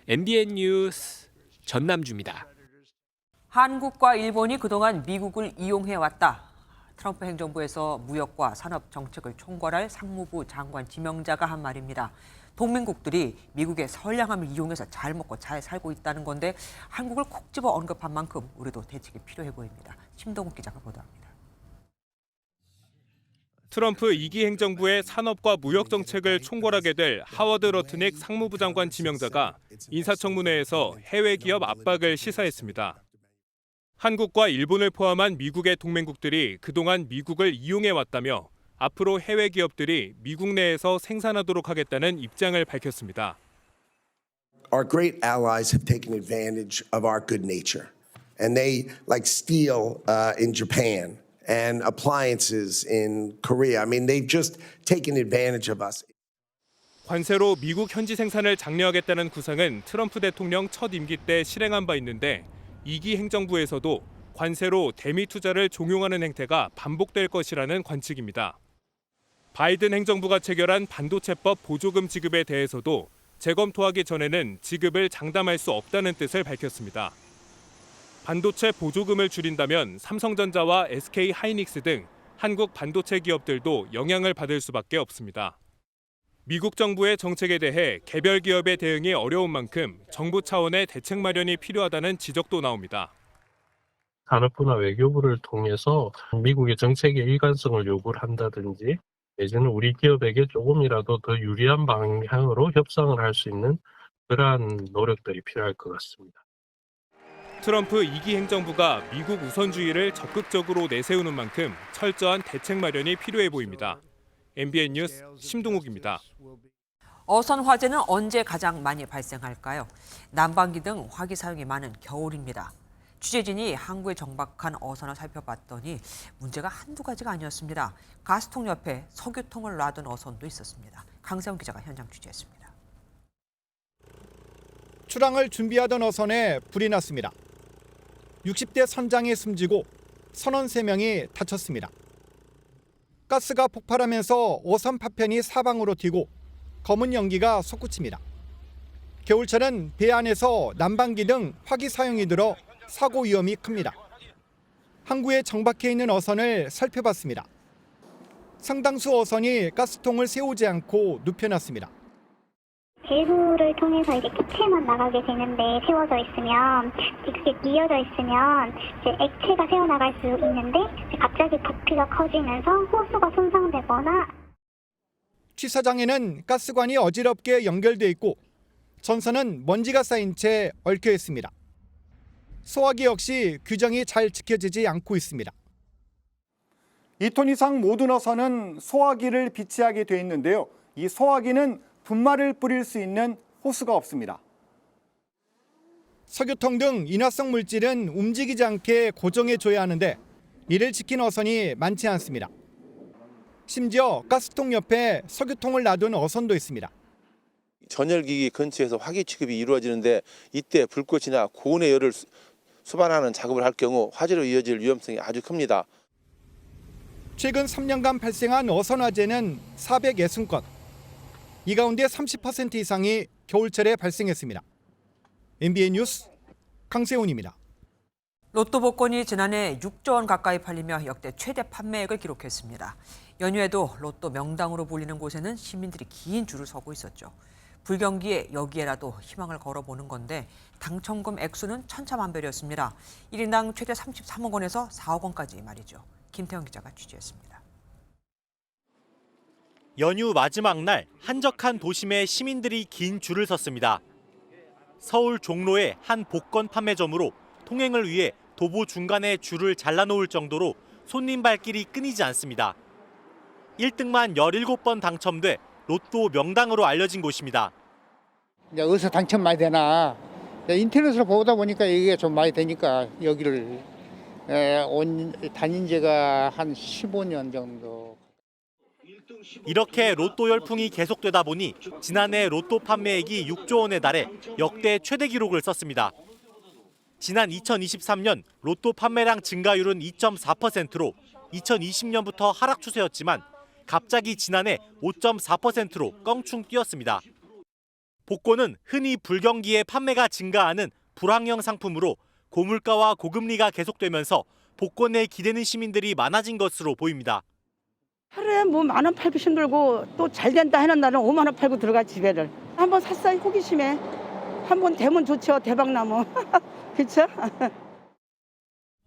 MBN 뉴스 전남주입니다. 한국과 일본이 그동안 미국을 이용해왔다. 트럼프 행정부에서 무역과 산업 정책을 총괄할 상무부 장관 지명자가 한 말입니다. 동맹국들이 미국의 선량함을 이용해서 잘 먹고 잘 살고 있다는 건데 한국을 콕 집어 언급한 만큼 우리도 대책이 필요해 보입니다. 심동욱 기자가 보도합니다. 트럼프 2기 행정부의 산업과 무역 정책을 총괄하게 될 하워드 러트닉 상무부 장관 지명자가 인사청문회에서 해외 기업 압박을 시사했습니다. 한국과 일본을 포함한 미국의 동맹국들이 그동안 미국을 이용해왔다며 앞으로 해외 기업들이 미국 내에서 생산하도록 하겠다는 입장을 밝혔습니다. Our great allies have taken advantage of our good nature, and they, like steel in Japan and appliances in Korea. I mean, they've just taken advantage of us. 관세로 미국 현지 생산을 장려하겠다는 구상은 트럼프 대통령 첫 임기 때 실행한 바 있는데 2기 행정부에서도 관세로 대미 투자를 종용하는 행태가 반복될 것이라는 관측입니다. 바이든 행정부가 체결한 반도체법 보조금 지급에 대해서도 재검토하기 전에는 지급을 장담할 수 없다는 뜻을 밝혔습니다. 반도체 보조금을 줄인다면 삼성전자와 SK 하이닉스 등 한국 반도체 기업들도 영향을 받을 수밖에 없습니다. 미국 정부의 정책에 대해 개별 기업의 대응이 어려운 만큼 정부 차원의 대책 마련이 필요하다는 지적도 나옵니다. 산업부나 외교부를 통해서 미국의 정책의 일관성을 요구를 한다든지 내지는 우리 기업에게 조금이라도 더 유리한 방향으로 협상을 할 수 있는 그러한 노력들이 필요할 것 같습니다. 트럼프 2기 행정부가 미국 우선주의를 적극적으로 내세우는 만큼 철저한 대책 마련이 필요해 보입니다. MBN 뉴스 심동욱입니다. 어선 화재는 언제 가장 많이 발생할까요? 난방기 등 화기 사용이 많은 겨울입니다. 취재진이 항구에 정박한 어선을 살펴봤더니 문제가 한두 가지가 아니었습니다. 가스통 옆에 석유통을 놔둔 어선도 있었습니다. 강세훈 기자가 현장 취재했습니다. 출항을 준비하던 어선에 불이 났습니다. 60대 선장이 숨지고 선원 3명이 다쳤습니다. 가스가 폭발하면서 어선 파편이 사방으로 튀고 검은 연기가 솟구칩니다. 겨울철은 배 안에서 난방기 등 화기 사용이 들어 사고 위험이 큽니다. 항구에 정박해 있는 어선을 살펴봤습니다. 상당수 어선이 가스통을 세우지 않고 눕혀놨습니다. 밸브를 통해서 이제 기체만 나가게 되는데 세워져 있으면 그게 이어져 있으면 이제 액체가 새어나갈 수 있는데 갑자기 부피가 커지면서 호스가 손상되거나. 취사장에는 가스관이 어지럽게 연결돼 있고 전선은 먼지가 쌓인 채 얽혀 있습니다. 소화기 역시 규정이 잘 지켜지지 않고 있습니다. 2톤 이상 모든 어선은 소화기를 비치하게 돼 있는데요. 이 소화기는 분말을 뿌릴 수 있는 호스가 없습니다. 석유통 등 인화성 물질은 움직이지 않게 고정해줘야 하는데 이를 지킨 어선이 많지 않습니다. 심지어 가스통 옆에 석유통을 놔둔 어선도 있습니다. 전열기기 근처에서 화기 취급이 이루어지는데 이때 불꽃이나 고온의 열을 수반하는 작업을 할 경우 화재로 이어질 위험성이 아주 큽니다. 최근 3년간 발생한 어선 화재는 460건. 이 가운데 30% 이상이 겨울철에 발생했습니다. MBN 뉴스 강세훈입니다. 로또 복권이 지난해 6조 원 가까이 팔리며 역대 최대 판매액을 기록했습니다. 연휴에도 로또 명당으로 불리는 곳에는 시민들이 긴 줄을 서고 있었죠. 불경기에 여기에라도 희망을 걸어보는 건데 당첨금 액수는 천차만별이었습니다. 1인당 최대 33억 원에서 4억 원까지 말이죠. 김태형 기자가 취재했습니다. 연휴 마지막 날 한적한 도심에 시민들이 긴 줄을 섰습니다. 서울 종로의 한 복권 판매점으로 통행을 위해 도보 중간에 줄을 잘라놓을 정도로 손님 발길이 끊이지 않습니다. 1등만 17번 당첨돼 로또 명당으로 알려진 곳입니다. 이제 어디서 당첨 많이 되나 인터넷으로 보다 보니까 이게 좀 많이 되니까 여기를 다닌 지가 한 15년 정도. 이렇게 로또 열풍이 계속되다 보니 지난해 로또 판매액이 6조 원에 달해 역대 최대 기록을 썼습니다. 지난 2023년 로또 판매량 증가율은 2.4%로 2020년부터 하락 추세였지만 갑자기 지난해 5.4%로 껑충 뛰었습니다. 복권은 흔히 불경기에 판매가 증가하는 불황형 상품으로 고물가와 고금리가 계속되면서 복권에 기대는 시민들이 많아진 것으로 보입니다. 하루에 뭐 10,000원 팔기 힘들고 또 잘 된다 해는 나는 5만 원 팔고 들어가 집에를. 한번 샀어요. 호기심에. 한번 되면 좋죠. 대박 나면. 그렇죠?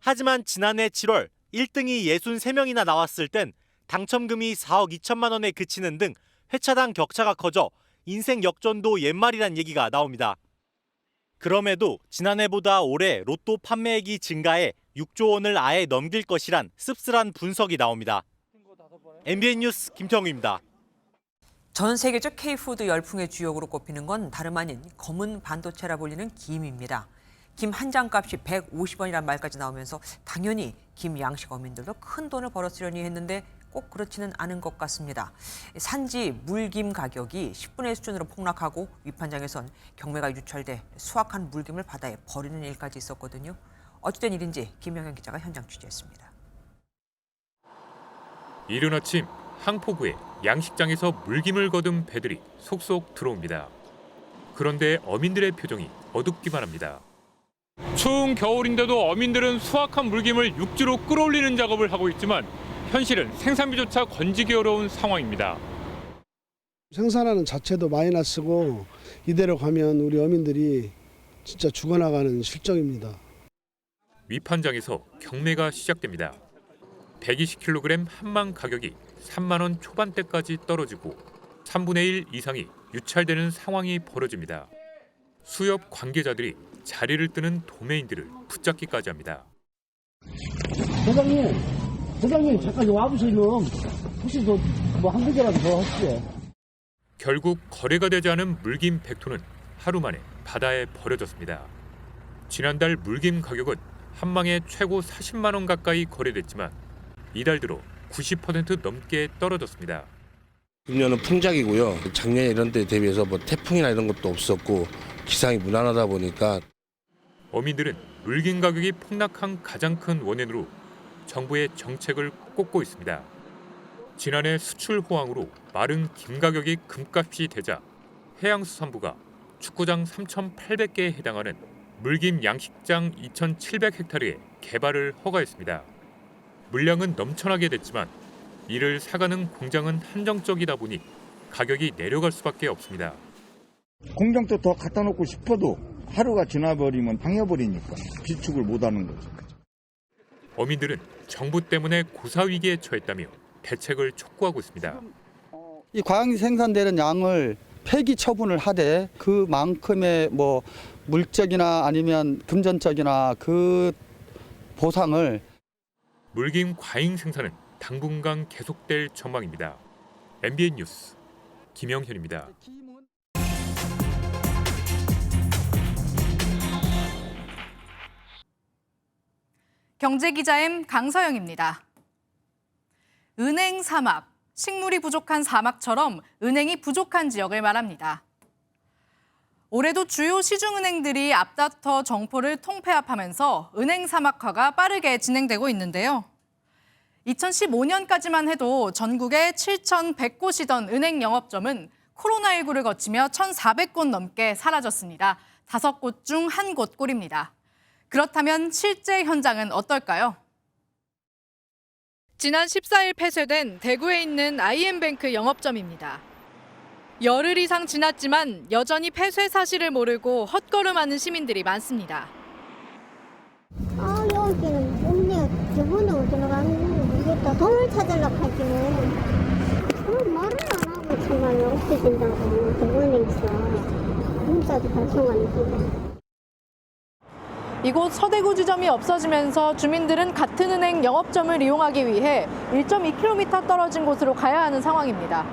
하지만 지난해 7월 1등이 63명이나 나왔을 땐 당첨금이 4억 2천만 원에 그치는 등 회차당 격차가 커져 인생 역전도 옛말이란 얘기가 나옵니다. 그럼에도 지난해보다 올해 로또 판매액이 증가해 6조 원을 아예 넘길 것이란 씁쓸한 분석이 나옵니다. MBN 뉴스 김태형입니다. 전 세계적 K푸드 열풍의 주역으로 꼽히는 건 다름 아닌 검은 반도체라 불리는 김입니다. 김 한 장 값이 150원이란 말까지 나오면서 당연히 김 양식 어민들도 큰 돈을 벌었으려니 했는데 꼭 그렇지는 않은 것 같습니다. 산지 물김 가격이 10분의 1 수준으로 폭락하고 위판장에선 경매가 유찰돼 수확한 물김을 바다에 버리는 일까지 있었거든요. 어찌된 일인지 김영현 기자가 현장 취재했습니다. 이른 아침 항포구에 양식장에서 물김을 거둔 배들이 속속 들어옵니다. 그런데 어민들의 표정이 어둡기만 합니다. 추운 겨울인데도 어민들은 수확한 물김을 육지로 끌어올리는 작업을 하고 있지만 현실은 생산비조차 건지기 어려운 상황입니다. 생산하는 자체도 마이너스고 이대로 가면 우리 어민들이 진짜 죽어나가는 실정입니다. 위판장에서 경매가 시작됩니다. 120kg 한망 가격이 3만 원 초반대까지 떨어지고 3분의 1 이상이 유찰되는 상황이 벌어집니다. 수협 관계자들이 자리를 뜨는 도매인들을 붙잡기까지 합니다. 대장님 잠깐 좀 와보세요. 혹시 뭐 한 개라도 더 하시죠. 결국 거래가 되지 않은 물김 100톤은 하루 만에 바다에 버려졌습니다. 지난달 물김 가격은 한 망에 최고 40만 원 가까이 거래됐지만 이달 들어 90% 넘게 떨어졌습니다. 금년은 풍작이고요. 작년에 이런 때 대비해서 뭐 태풍이나 이런 것도 없었고 기상이 무난하다 보니까 어민들은 물김 가격이 폭락한 가장 큰 원인으로 정부의 정책을 꼽고 있습니다. 지난해 수출 호황으로 마른 김 가격이 금값이 되자 해양수산부가 축구장 3,800개에 해당하는 물김 양식장 2,700헥타르의 개발을 허가했습니다. 물량은 넘쳐나게 됐지만 이를 사가는 공장은 한정적이다 보니 가격이 내려갈 수밖에 없습니다. 공장도 더 갖다 놓고 싶어도 하루가 지나버리면 당해버리니까 비축을 못하는 거죠. 어민들은 정부 때문에 고사위기에 처했다며 대책을 촉구하고 있습니다. 이 과양이 생산되는 양을 폐기 처분을 하되 그만큼의 뭐 물적이나 아니면 금전적이나 그 보상을 물김 과잉 생산은 당분간 계속될 전망입니다. MBN 뉴스 김영현입니다. 경제기자M 강서영입니다. 은행 사막, 식물이 부족한 사막처럼 은행이 부족한 지역을 말합니다. 올해도 주요 시중은행들이 앞다퉈 정포를 통폐합하면서 은행 사막화가 빠르게 진행되고 있는데요. 2015년까지만 해도 전국에 7,100곳이던 은행 영업점은 코로나19를 거치며 1,400곳 넘게 사라졌습니다. 5곳 중 1곳 꼴입니다. 그렇다면 실제 현장은 어떨까요? 지난 14일 폐쇄된 대구에 있는 IM뱅크 영업점입니다. 열흘 이상 지났지만 여전히 폐쇄 사실을 모르고 헛걸음하는 시민들이 많습니다. 여기는 없네. 저번에 어디로 갔는지 모르겠다. 돈을 찾으려고 하기는. 말을 안 하고 정말 없어진다고 병원에 있어. 문자도 발송 안 해주고. 이곳 서대구 지점이 없어지면서 주민들은 같은 은행 영업점을 이용하기 위해 1.2km 떨어진 곳으로 가야 하는 상황입니다.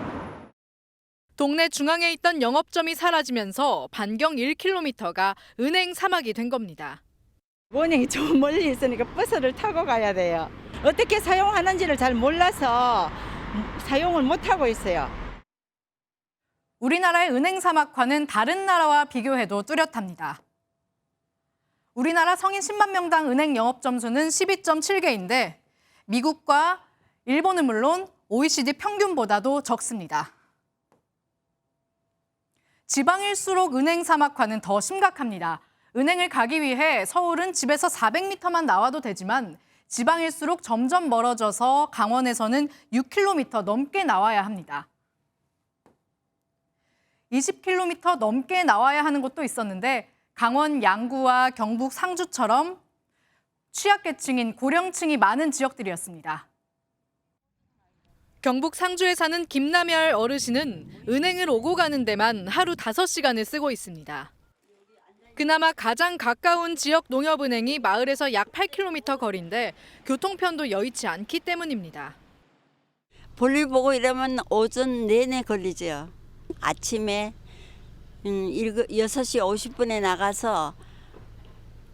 동네 중앙에 있던 영업점이 사라지면서 반경 1km가 은행 사막이 된 겁니다. 은행이 좀 멀리 있으니까 버스를 타고 가야 돼요. 어떻게 사용하는지를 잘 몰라서 사용을 못하고 있어요. 우리나라의 은행 사막화는 다른 나라와 비교해도 뚜렷합니다. 우리나라 성인 10만 명당 은행 영업점 수는 12.7개인데 미국과 일본은 물론 OECD 평균보다도 적습니다. 지방일수록 은행 사막화는 더 심각합니다. 은행을 가기 위해 서울은 집에서 400m만 나와도 되지만 지방일수록 점점 멀어져서 강원에서는 6km 넘게 나와야 합니다. 20km 넘게 나와야 하는 곳도 있었는데 강원 양구와 경북 상주처럼 취약계층인 고령층이 많은 지역들이었습니다. 경북 상주에 사는 김남열 어르신은 은행을 오고 가는 데만 하루 5시간을 쓰고 있습니다. 그나마 가장 가까운 지역 농협은행이 마을에서 약 8km 거리인데 교통편도 여의치 않기 때문입니다. 볼일 보고 이러면 오전 내내 걸리죠. 아침에 6시 50분에 나가서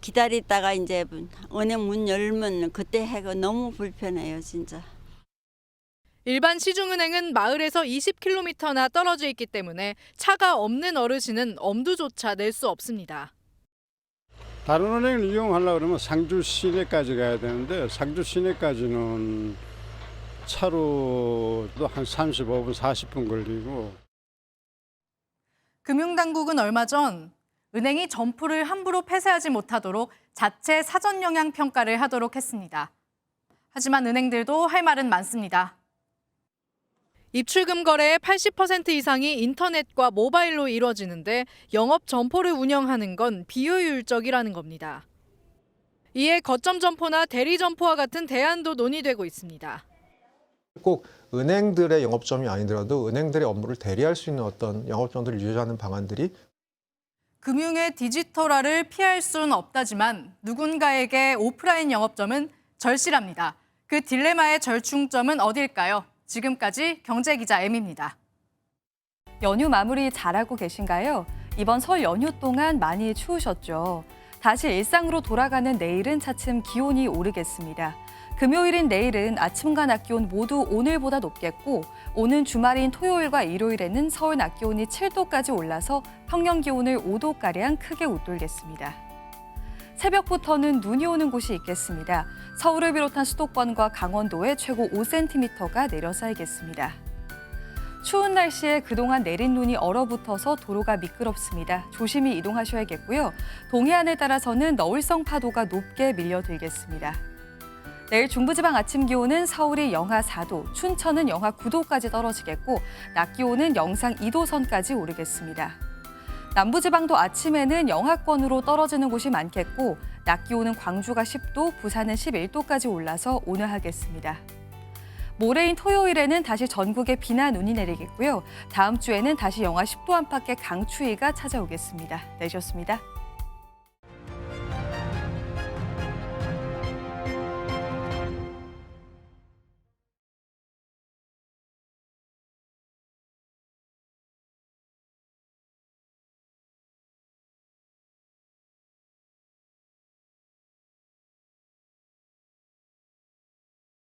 기다리다가 이제 은행 문 열면 그때 해가 너무 불편해요, 진짜. 일반 시중은행은 마을에서 20km나 떨어져 있기 때문에 차가 없는 어르신은 엄두조차 낼 수 없습니다. 다른 은행을 이용하려고 그러면 상주 시내까지 가야 되는데 상주 시내까지는 차로도 한 35분, 40분 걸리고. 금융당국은 얼마 전 은행이 점포를 함부로 폐쇄하지 못하도록 자체 사전 영향 평가를 하도록 했습니다. 하지만 은행들도 할 말은 많습니다. 입출금 거래의 80% 이상이 인터넷과 모바일로 이루어지는데 영업 점포를 운영하는 건 비효율적이라는 겁니다. 이에 거점 점포나 대리 점포와 같은 대안도 논의되고 있습니다. 꼭 은행들의 영업점이 아니더라도 은행들의 업무를 대리할 수 있는 어떤 영업점들을 유지하는 방안들이 금융의 디지털화를 피할 수는 없다지만 누군가에게 오프라인 영업점은 절실합니다. 그 딜레마의 절충점은 어딜까요? 지금까지 경제기자 M입니다. 연휴 마무리 잘하고 계신가요? 이번 설 연휴 동안 많이 추우셨죠? 다시 일상으로 돌아가는 내일은 차츰 기온이 오르겠습니다. 금요일인 내일은 아침과 낮 기온 모두 오늘보다 높겠고 오는 주말인 토요일과 일요일에는 서울 낮 기온이 7도까지 올라서 평년 기온을 5도가량 크게 웃돌겠습니다. 새벽부터는 눈이 오는 곳이 있겠습니다. 서울을 비롯한 수도권과 강원도에 최고 5cm가 내려 쌓이겠습니다. 추운 날씨에 그동안 내린 눈이 얼어붙어서 도로가 미끄럽습니다. 조심히 이동하셔야겠고요. 동해안을 따라서는 너울성 파도가 높게 밀려들겠습니다. 내일 중부지방 아침 기온은 서울이 영하 4도, 춘천은 영하 9도까지 떨어지겠고 낮 기온은 영상 2도 선까지 오르겠습니다. 남부지방도 아침에는 영하권으로 떨어지는 곳이 많겠고 낮 기온은 광주가 10도, 부산은 11도까지 올라서 온화하겠습니다. 모레인 토요일에는 다시 전국에 비나 눈이 내리겠고요. 다음 주에는 다시 영하 10도 안팎의 강추위가 찾아오겠습니다. 내셨습니다.